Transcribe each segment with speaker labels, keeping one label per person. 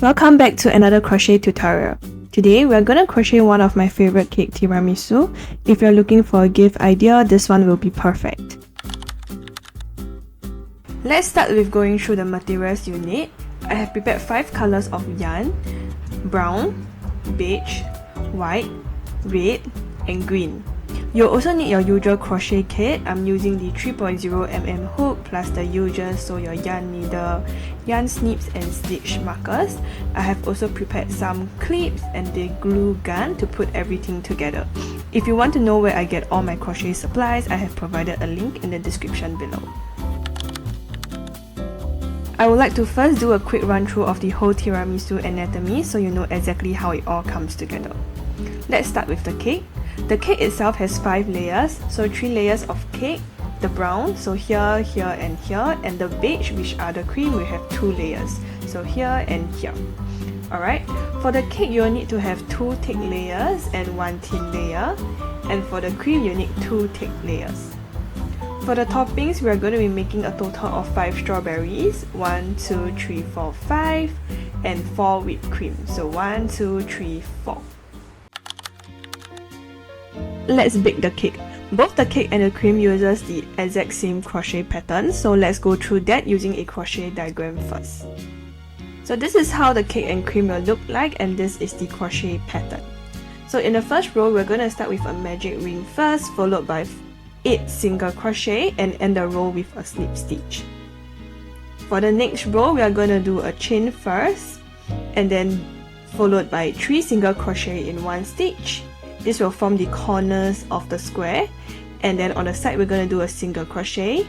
Speaker 1: Welcome back to another crochet tutorial. Today we're gonna crochet one of my favorite cake, tiramisu. If you're looking for a gift idea, this one will be perfect. Let's start with going through the materials you need. I have prepared 5 colors of yarn: brown, beige, white, red, and green. You'll also need your usual crochet kit. I'm using the 3.0mm hook plus the usual, so your yarn needle, yarn snips and stitch markers. I have also prepared some clips and the glue gun to put everything together. If you want to know where I get all my crochet supplies, I have provided a link in the description below. I would like to first do a quick run through of the whole Tiramisu Anatomy so you know exactly how it all comes together. Let's start with the cake. The cake itself has 5 layers, so 3 layers of cake, the brown, so here, here and here, and the beige, which are the cream, we have 2 layers, so here and here. Alright, for the cake you will need to have 2 thick layers and 1 thin layer, and for the cream you need 2 thick layers. For the toppings, we are going to be making a total of 5 strawberries, 1, 2, 3, 4, 5, and 4 whipped cream, so 1, 2, 3, 4. Let's bake the cake. Both the cake and the cream uses the exact same crochet pattern, so let's go through that using a crochet diagram first. So this is how the cake and cream will look like, and this is the crochet pattern. So in the first row, we're going to start with a magic ring first, followed by 8 single crochet and end the row with a slip stitch. For the next row, we are going to do a chain first, and then followed by 3 single crochet in 1 stitch. This will form the corners of the square, and then on the side we're going to do a single crochet,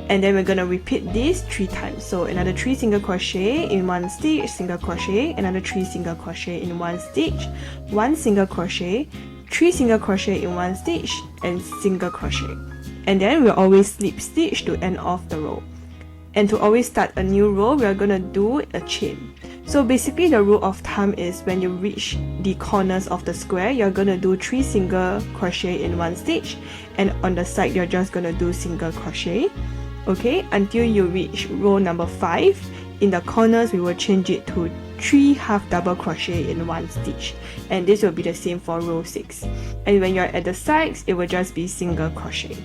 Speaker 1: and then we're going to repeat this 3 times. So another 3 single crochet in 1 stitch, single crochet, another 3 single crochet in 1 stitch, 1 single crochet, 3 single crochet in 1 stitch, and single crochet. And then we'll always slip stitch to end off the row. And to always start a new row, we are going to do a chain. So basically the rule of thumb is when you reach the corners of the square, you're going to do 3 single crochet in 1 stitch, and on the side you're just going to do single crochet, okay, until you reach row number 5. In the corners we will change it to 3 half double crochet in 1 stitch, and this will be the same for row 6. And when you're at the sides, it will just be single crochet.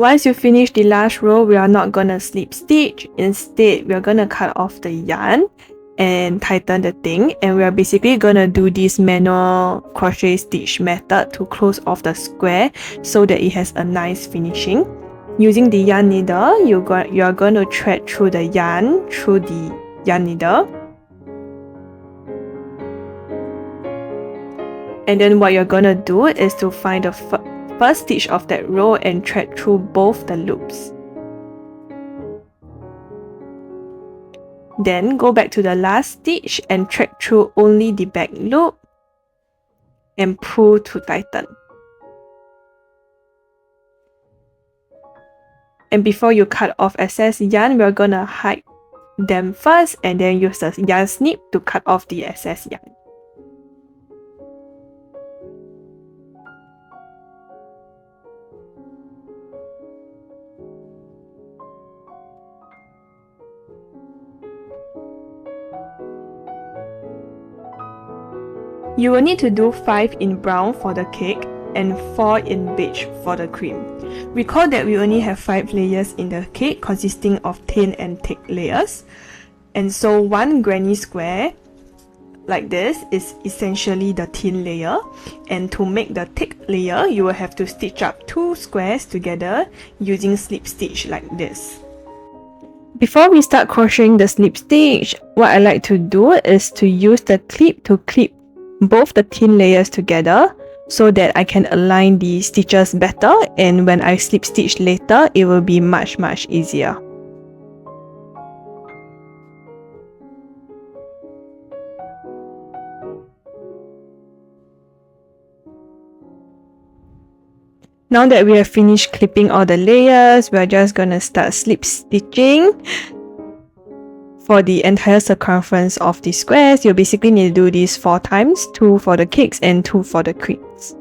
Speaker 1: Once you finish the last row, we are not gonna slip stitch. Instead, we are gonna cut off the yarn and tighten the thing, and we are basically gonna do this manual crochet stitch method to close off the square so that it has a nice finishing. Using the yarn needle, you are going to thread through the yarn through the yarn needle. And then what you're gonna do is to find the first stitch of that row and thread through both the loops. Then go back to the last stitch and thread through only the back loop and pull to tighten. And before you cut off excess yarn, we're gonna hide them first and then use the yarn snip to cut off the excess yarn. You will need to do 5 in brown for the cake and 4 in beige for the cream. Recall that we only have 5 layers in the cake consisting of thin and thick layers. And so one granny square like this is essentially the thin layer. And to make the thick layer, you will have to stitch up 2 squares together using slip stitch like this. Before we start crocheting the slip stitch, what I like to do is to use the clip to clip both the thin layers together so that I can align the stitches better, and when I slip stitch later, it will be much easier. Now that we have finished clipping all the layers, we are just gonna start slip stitching. For the entire circumference of the squares, you basically need to do this 4 times, 2 for the cakes and 2 for the creams.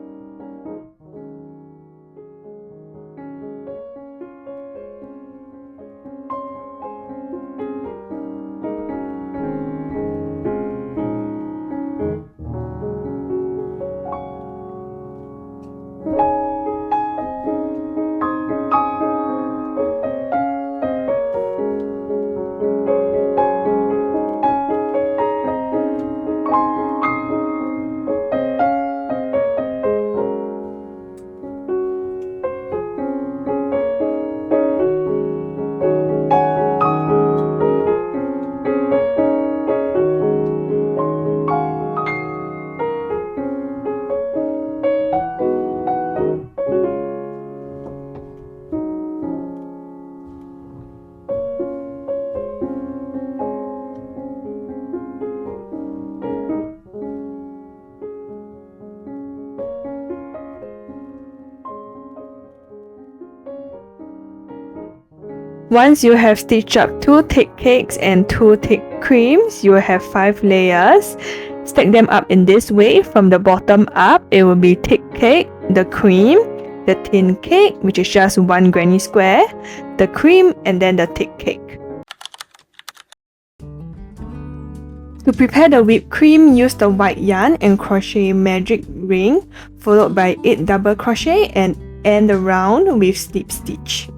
Speaker 1: Once you have stitched up 2 thick cakes and 2 thick creams, you will have 5 layers. Stack them up in this way from the bottom up. It will be thick cake, the cream, the thin cake, which is just 1 granny square, the cream, and then the thick cake. To prepare the whipped cream, use the white yarn and crochet magic ring followed by 8 double crochet and end around with slip stitch.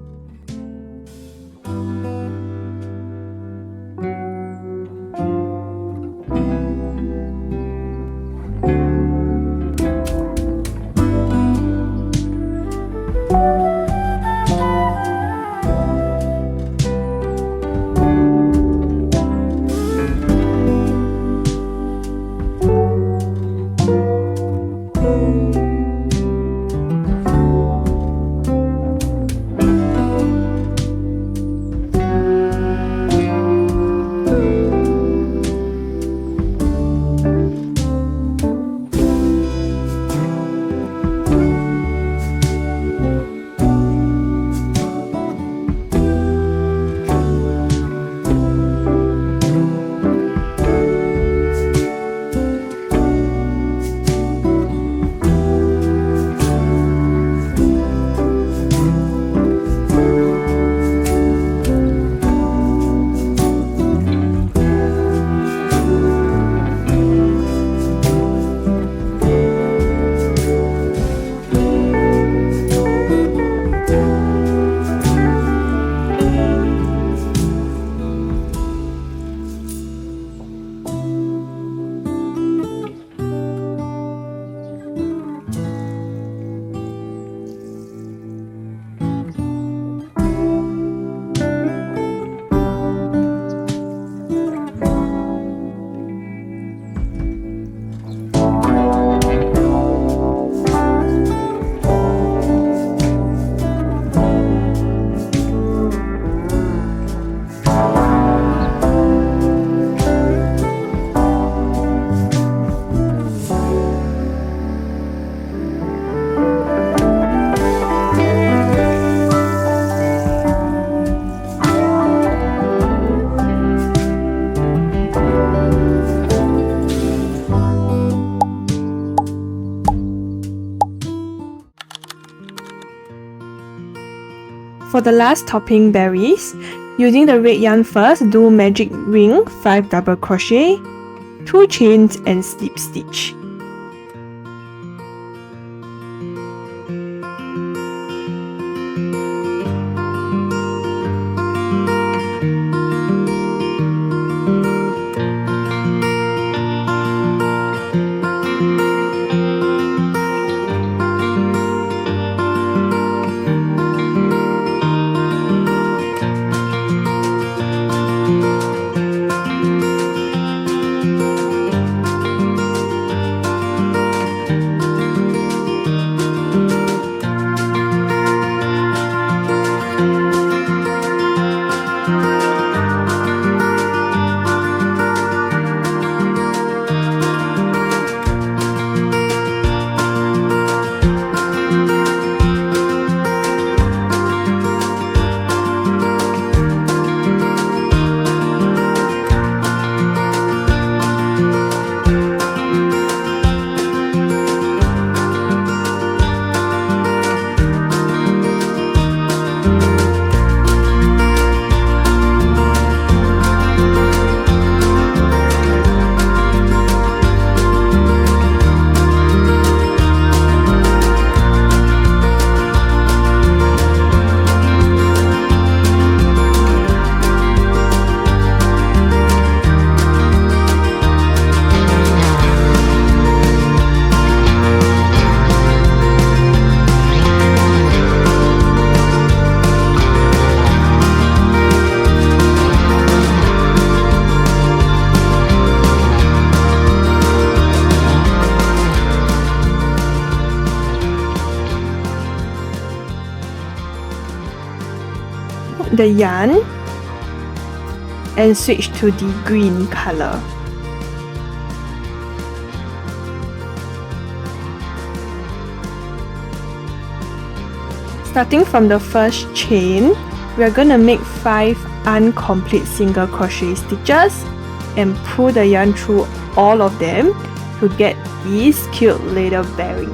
Speaker 1: For the last topping, berries, using the red yarn first, do magic ring, 5 double crochet, 2 chains and slip stitch. The yarn and switch to the green color. Starting from the first chain, we are going to make 5 incomplete single crochet stitches and pull the yarn through all of them to get these cute little berries.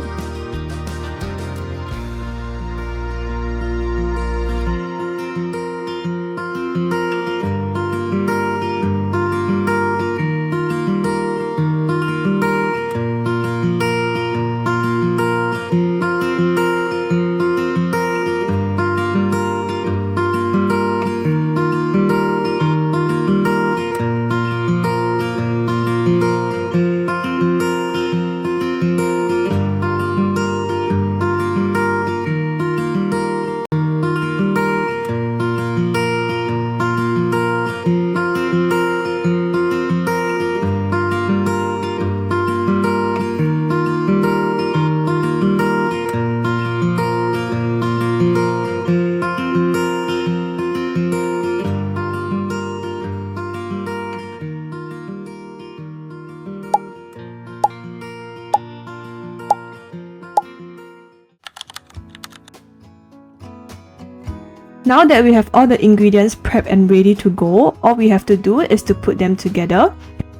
Speaker 1: Now that we have all the ingredients prepped and ready to go, all we have to do is to put them together.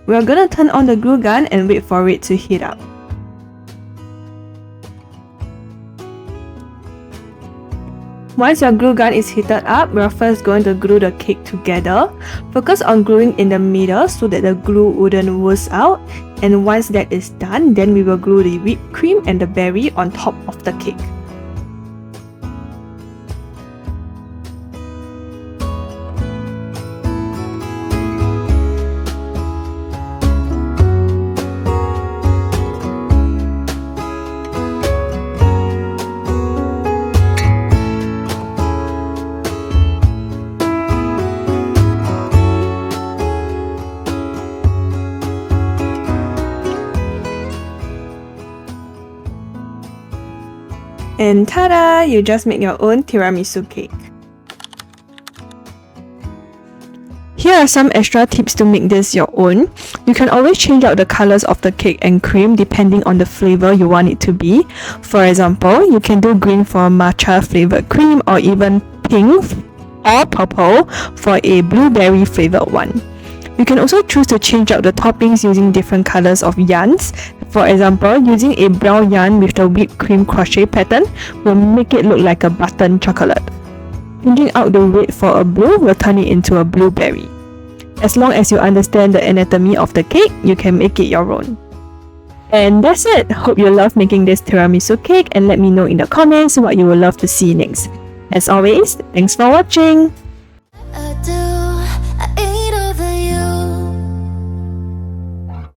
Speaker 1: We are gonna turn on the glue gun and wait for it to heat up. Once your glue gun is heated up, we are first going to glue the cake together. Focus on gluing in the middle so that the glue wouldn't ooze out. And once that is done, then we will glue the whipped cream and the berry on top of the cake. And ta-da! You just made your own tiramisu cake. Here are some extra tips to make this your own. You can always change out the colors of the cake and cream depending on the flavor you want it to be. For example, you can do green for matcha flavored cream, or even pink or purple for a blueberry flavored one. You can also choose to change out the toppings using different colors of yarns. For example, using a brown yarn with the whipped cream crochet pattern will make it look like a button chocolate. Changing out the red for a blue will turn it into a blueberry. As long as you understand the anatomy of the cake, you can make it your own. And that's it. Hope you love making this tiramisu cake and let me know in the comments what you would love to see next. As always, thanks for watching!